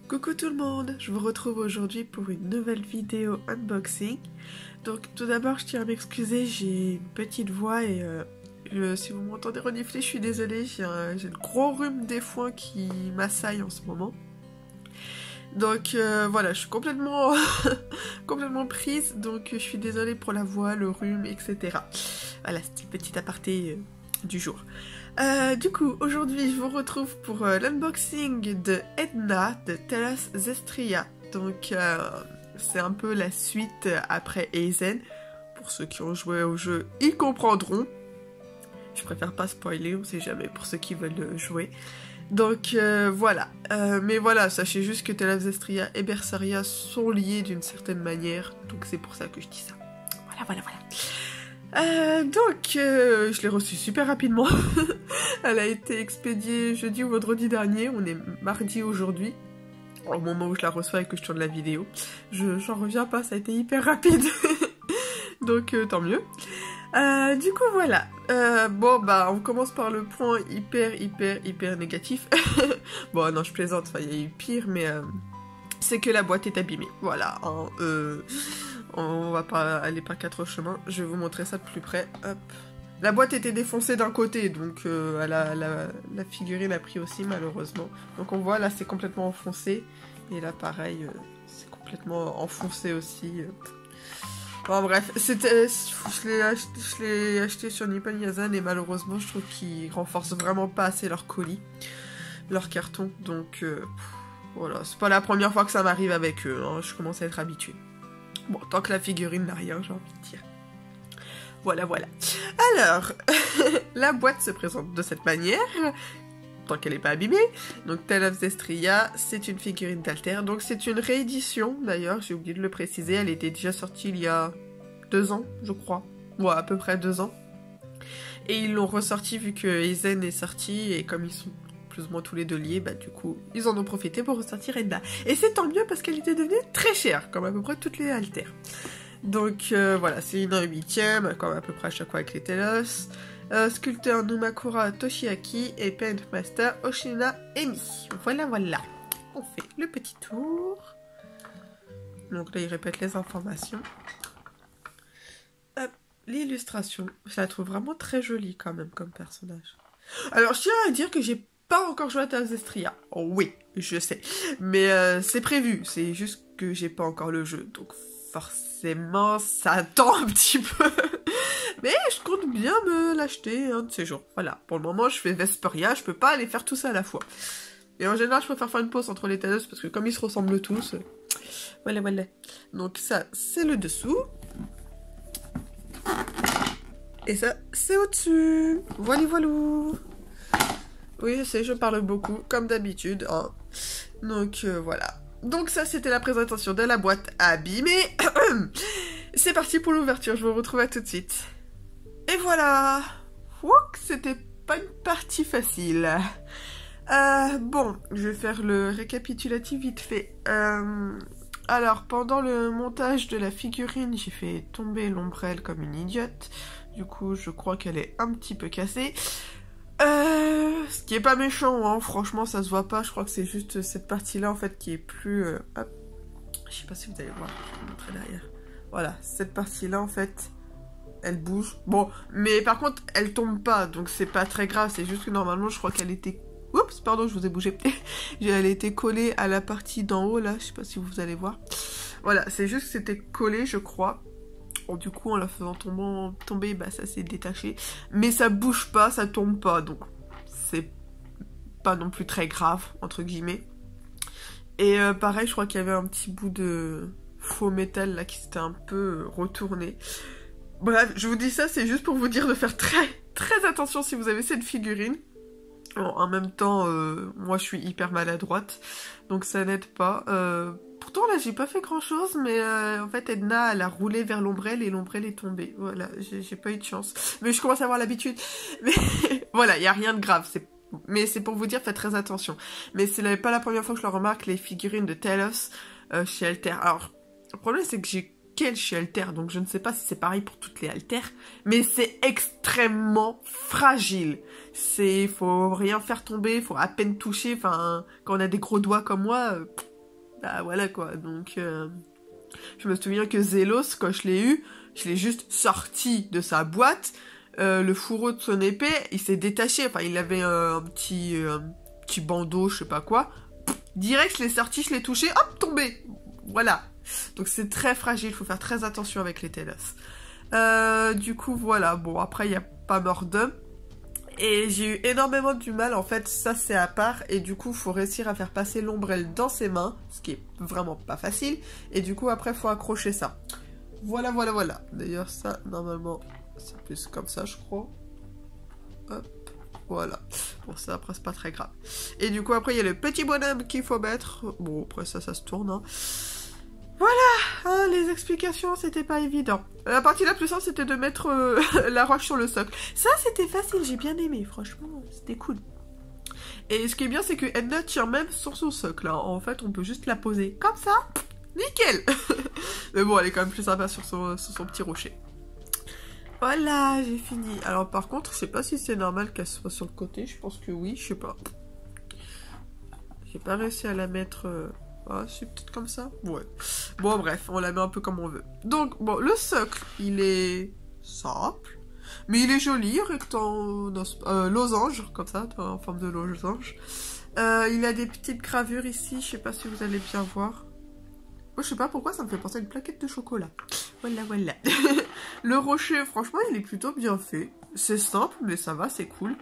Coucou tout le monde, je vous retrouve aujourd'hui pour une nouvelle vidéo unboxing. Donc tout d'abord je tiens à m'excuser, j'ai une petite voix et si vous m'entendez renifler, je suis désolée, j'ai le gros rhume des foins qui m'assaille en ce moment. Donc voilà, je suis complètement, complètement prise, donc je suis désolée pour la voix, le rhume, etc. Voilà, c'était une petite aparté du jour. Du coup, aujourd'hui, je vous retrouve pour l'unboxing de Edna de Telos Zestria. Donc, c'est un peu la suite après Eisen. Pour ceux qui ont joué au jeu, ils comprendront. Je préfère pas spoiler, on sait jamais pour ceux qui veulent jouer. Donc, voilà. Mais voilà, sachez juste que Telos Zestria et Berseria sont liés d'une certaine manière. Donc, c'est pour ça que je dis ça. Voilà. Je l'ai reçue super rapidement. Elle a été expédiée jeudi ou vendredi dernier. On est mardi aujourd'hui, au moment où je la reçois et que je tourne la vidéo. J'en reviens pas, ça a été hyper rapide. Donc tant mieux. Du coup voilà. On commence par le point hyper négatif. Bon non, je plaisante, il y a eu pire, mais c'est que la boîte est abîmée. Voilà. On va pas aller par quatre chemins, je vais vous montrer ça de plus près. Hop. La boîte était défoncée d'un côté, donc la figurine a pris aussi malheureusement. Donc on voit là c'est complètement enfoncé, et là pareil, c'est complètement enfoncé aussi. Bon bref, je l'ai acheté sur Nippon Yazan et malheureusement je trouve qu'ils renforcent vraiment pas assez leur colis, leur carton. Donc voilà, c'est pas la première fois que ça m'arrive avec eux, hein, je commence à être habituée. Bon, tant que la figurine n'a rien, j'ai envie de dire. Voilà. Alors, la boîte se présente de cette manière, tant qu'elle n'est pas abîmée. Donc, Telos Zestria, c'est une figurine d'Alter. Donc, c'est une réédition, d'ailleurs, j'ai oublié de le préciser. Elle était déjà sortie il y a 2 ans, je crois. Ouais, à peu près 2 ans. Et ils l'ont ressorti vu que Eisen est sorti, et comme ils sont plus ou moins tous les deux liés, du coup, ils en ont profité pour ressortir Edna. Et c'est tant mieux parce qu'elle était devenue très chère, comme à peu près toutes les haltères. Donc voilà, c'est une 1/8, comme à peu près à chaque fois avec les Telos. Sculpteur Numakura Toshiaki et Paintmaster Oshina Emi. Voilà. On fait le petit tour. Donc là, il répète les informations. Hop, l'illustration. Je la trouve vraiment très jolie quand même comme personnage. Alors, je tiens à dire que j'ai pas encore joué à Telos Zestria. Oh, oui, je sais. Mais c'est prévu, c'est juste que j'ai pas encore le jeu. Donc forcément, ça attend un petit peu. Mais je compte bien me l'acheter un de ces jours. Voilà, pour le moment, je fais Vesperia, je peux pas aller faire tout ça à la fois. Et en général, je préfère faire une pause entre les Telos parce que comme ils se ressemblent tous... Voilà. Donc ça, c'est le dessous. Et ça, c'est au-dessus. Voilà. Oui, je sais, je parle beaucoup, comme d'habitude. Hein. Donc, voilà. Donc ça, c'était la présentation de la boîte abîmée. C'est parti pour l'ouverture, je vous retrouve à tout de suite. Et voilà. C'était pas une partie facile. Bon, je vais faire le récapitulatif vite fait. Alors, pendant le montage de la figurine, j'ai fait tomber l'ombrelle comme une idiote. Du coup, je crois qu'elle est un petit peu cassée. Ce qui est pas méchant, hein, franchement ça se voit pas, je crois que c'est juste cette partie-là en fait qui est plus... hop, je sais pas si vous allez voir, je vais vous montrer derrière. Voilà, cette partie-là en fait, elle bouge. Bon, mais par contre, elle tombe pas, donc c'est pas très grave, c'est juste que normalement je crois qu'elle était... Oups, pardon, je vous ai bougé. Elle était collée à la partie d'en haut là, je sais pas si vous allez voir. Voilà, c'est juste que c'était collé, je crois. Bon, du coup, en la faisant tomber, ça s'est détaché. Mais ça bouge pas, ça tombe pas, donc c'est pas non plus très grave, entre guillemets. Et pareil, je crois qu'il y avait un petit bout de faux métal là qui s'était un peu retourné. Bref, je vous dis ça, c'est juste pour vous dire de faire très attention si vous avez cette figurine. Bon, en même temps, moi je suis hyper maladroite, donc ça n'aide pas. Pourtant là j'ai pas fait grand chose, mais en fait Edna elle a roulé vers l'ombrelle et l'ombrelle est tombée. Voilà, j'ai pas eu de chance. Mais je commence à avoir l'habitude. Mais voilà, y a rien de grave. Mais c'est pour vous dire, faites très attention. Mais c'est pas la première fois que je le remarque, les figurines de Telos chez Alter. Alors, le problème c'est que j'ai qu'elle chez Alter, donc je ne sais pas si c'est pareil pour toutes les Alters, mais c'est extrêmement fragile. Faut rien faire tomber, faut à peine toucher, enfin, quand on a des gros doigts comme moi, bah voilà quoi. Donc je me souviens que Zélos, quand je l'ai eu, je l'ai juste sorti de sa boîte. Le fourreau de son épée, il s'est détaché. Enfin, il avait un petit bandeau, je sais pas quoi. Direct, je l'ai sorti, je l'ai touché, hop, tombé. Voilà. Donc c'est très fragile, il faut faire très attention avec les Télos. Du coup, voilà. Bon, après, il n'y a pas mort d'homme. Et j'ai eu énormément du mal, en fait, ça c'est à part. Et du coup, il faut réussir à faire passer l'ombrelle dans ses mains, ce qui est vraiment pas facile. Et du coup, après, il faut accrocher ça. Voilà, voilà, voilà. D'ailleurs, ça, normalement, c'est plus comme ça, je crois. Hop. Voilà. Bon, ça, après, c'est pas très grave. Et du coup, après, il y a le petit bonhomme qu'il faut mettre. Bon, après, ça se tourne, hein. Voilà, hein, les explications, c'était pas évident. La partie la plus simple, c'était de mettre la roche sur le socle. Ça, c'était facile, j'ai bien aimé, franchement, c'était cool. Et ce qui est bien, c'est que Edna tire même sur son socle. Hein. En fait, on peut juste la poser comme ça, nickel. Mais bon, elle est quand même plus sympa sur son petit rocher. Voilà, j'ai fini. Alors par contre, je sais pas si c'est normal qu'elle soit sur le côté, je pense que oui, je sais pas. J'ai pas réussi à la mettre... Ah, c'est peut-être comme ça. Ouais. Bon, bref, on la met un peu comme on veut. Donc, bon, le socle, il est simple. Mais il est joli, losange, comme ça, en forme de losange. Il a des petites gravures ici, je sais pas si vous allez bien voir. Moi, je sais pas pourquoi, ça me fait penser à une plaquette de chocolat. Voilà, voilà. Le rocher, franchement, il est plutôt bien fait. C'est simple, mais ça va, c'est cool.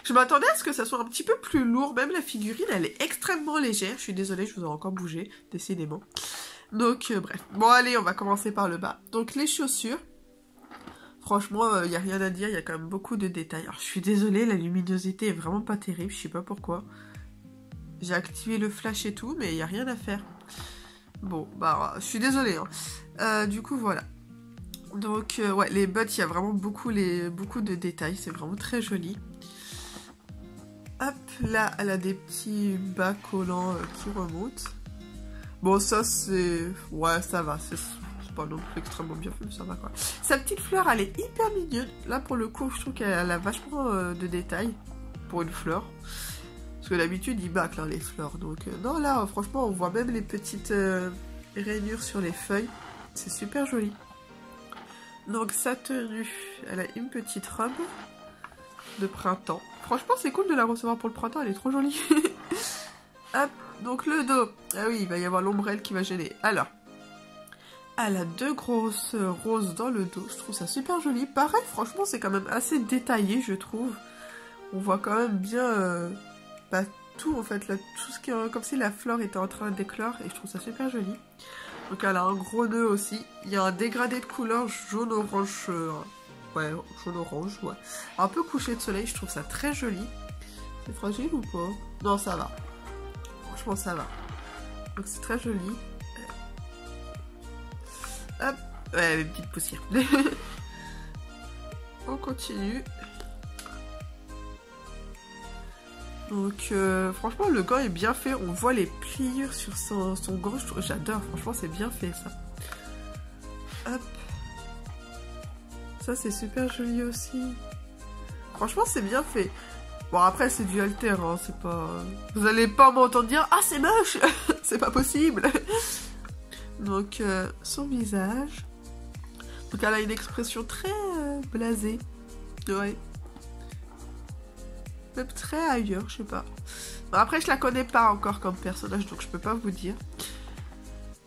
Je m'attendais à ce que ça soit un petit peu plus lourd. Même la figurine, elle est extrêmement légère. Je suis désolée, je vous ai encore bougé, décidément. Donc, bref. Bon, allez, on va commencer par le bas. Donc, les chaussures. Franchement, il n'y a rien à dire. Il y a quand même beaucoup de détails. Alors, je suis désolée, la luminosité est vraiment pas terrible. Je sais pas pourquoi. J'ai activé le flash et tout, mais il n'y a rien à faire. Bon, bah, je suis désolée. Hein. Du coup, voilà. Donc, ouais, les bottes, il y a vraiment beaucoup de détails. C'est vraiment très joli. Hop, là, elle a des petits bas collants qui remontent. Bon, ça, c'est... Ouais, ça va. C'est pas non plus extrêmement bien fait, mais ça va, quoi. Sa petite fleur, elle est hyper mignonne. Là, pour le coup, je trouve qu'elle a vachement de détails pour une fleur. Parce que d'habitude, ils bâclent, hein, les fleurs. Donc, non, là, franchement, on voit même les petites rainures sur les feuilles. C'est super joli. Donc, sa tenue, elle a une petite robe de printemps. Franchement, c'est cool de la recevoir pour le printemps, elle est trop jolie. Hop, donc le dos. Ah oui, il va y avoir l'ombrelle qui va gêner. Alors, elle a 2 grosses roses dans le dos. Je trouve ça super joli. Pareil, franchement, c'est quand même assez détaillé, je trouve. On voit quand même bien bah, tout, en fait. Là, tout ce qui est comme si la fleur était en train d'éclore. Et je trouve ça super joli. Donc, elle a un gros nœud aussi. Il y a un dégradé de couleur jaune-orange... Ouais, jaune-orange, ouais. Un peu couché de soleil, je trouve ça très joli. C'est fragile ou pas? Non, ça va. Franchement, ça va. Donc c'est très joli. Hop. Ouais, les petites poussières. On continue. Donc, franchement, le gant est bien fait. On voit les pliures sur son gant. J'adore. Franchement, c'est bien fait, ça. Hop. Ça, c'est super joli aussi. Franchement, c'est bien fait. Bon, après, c'est du alter, hein, c'est pas... Vous allez pas m'entendre dire « Ah, c'est moche !» C'est pas possible. Donc, son visage. Donc, elle a une expression très blasée. Ouais. Même très ailleurs, je sais pas. Bon, après, je la connais pas encore comme personnage, donc je peux pas vous dire.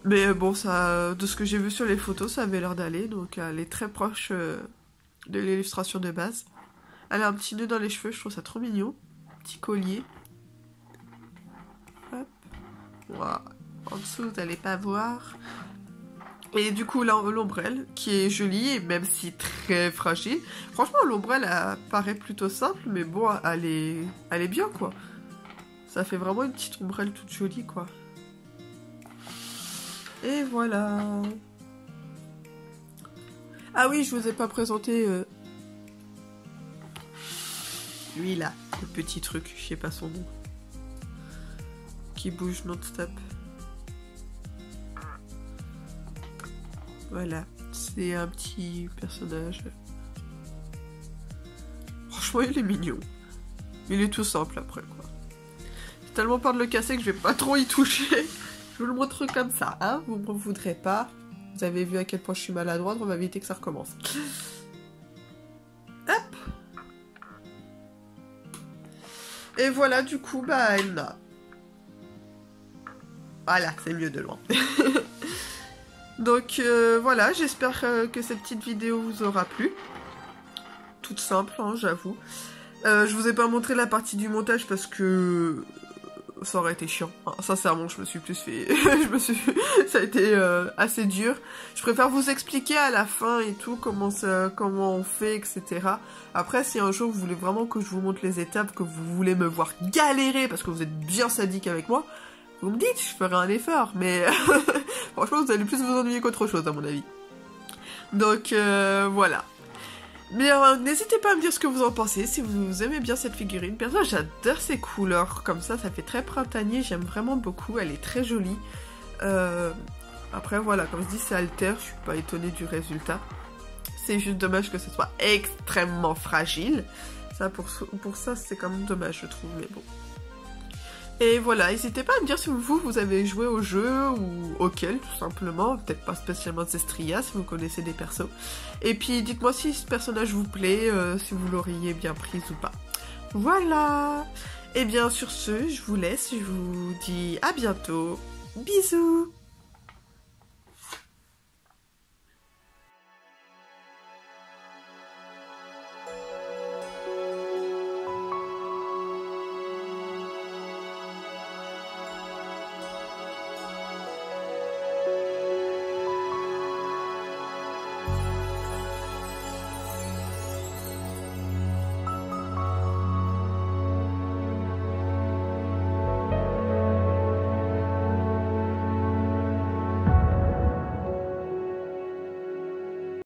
Mais bon, ça, de ce que j'ai vu sur les photos, ça avait l'air d'aller. Donc, elle est très proche de l'illustration de base. Elle a un petit nœud dans les cheveux, je trouve ça trop mignon. Petit collier. Hop. Wow. En dessous, vous n'allez pas voir. Et du coup, là, l'ombrelle, qui est jolie, même si très fragile. Franchement, l'ombrelle, elle paraît plutôt simple, mais bon, elle est bien, quoi. Ça fait vraiment une petite ombrelle toute jolie, quoi. Et voilà. Ah oui, je vous ai pas présenté lui là, le petit truc, je sais pas son nom, qui bouge non-stop. Voilà, c'est un petit personnage. Franchement, il est mignon. Il est tout simple après, quoi. tellement peur de le casser que je vais pas trop y toucher. Je vous le montre comme ça, hein, vous me voudrez pas. Vous avez vu à quel point je suis maladroite, on va éviter que ça recommence. Hop. Et voilà, du coup, bah, elle n'a. Voilà, c'est mieux de loin. Donc, voilà, j'espère que cette petite vidéo vous aura plu. Toute simple, hein, j'avoue. Je vous ai pas montré la partie du montage parce que ça aurait été chiant. Enfin, sincèrement, je me suis plus fait... Ça a été assez dur. Je préfère vous expliquer à la fin et tout comment on fait, etc. Après, si un jour vous voulez vraiment que je vous montre les étapes, que vous voulez me voir galérer parce que vous êtes bien sadique avec moi, vous me dites, je ferai un effort. Mais franchement, vous allez plus vous ennuyer qu'autre chose, à mon avis. Donc, voilà. Mais n'hésitez pas à me dire ce que vous en pensez, si vous aimez bien cette figurine. Perso, j'adore ces couleurs, comme ça fait très printanier, j'aime vraiment beaucoup, elle est très jolie. Après voilà, comme je dis, c'est alter, je suis pas étonnée du résultat. C'est juste dommage que ce soit extrêmement fragile. Ça, pour ça, c'est quand même dommage, je trouve, mais bon. Et voilà, n'hésitez pas à me dire si vous avez joué au jeu ou auquel, tout simplement. Peut-être pas spécialement Zestria, si vous connaissez des persos. Et puis, dites-moi si ce personnage vous plaît, si vous l'auriez bien prise ou pas. Voilà. Et bien, sur ce, je vous laisse. Je vous dis à bientôt. Bisous.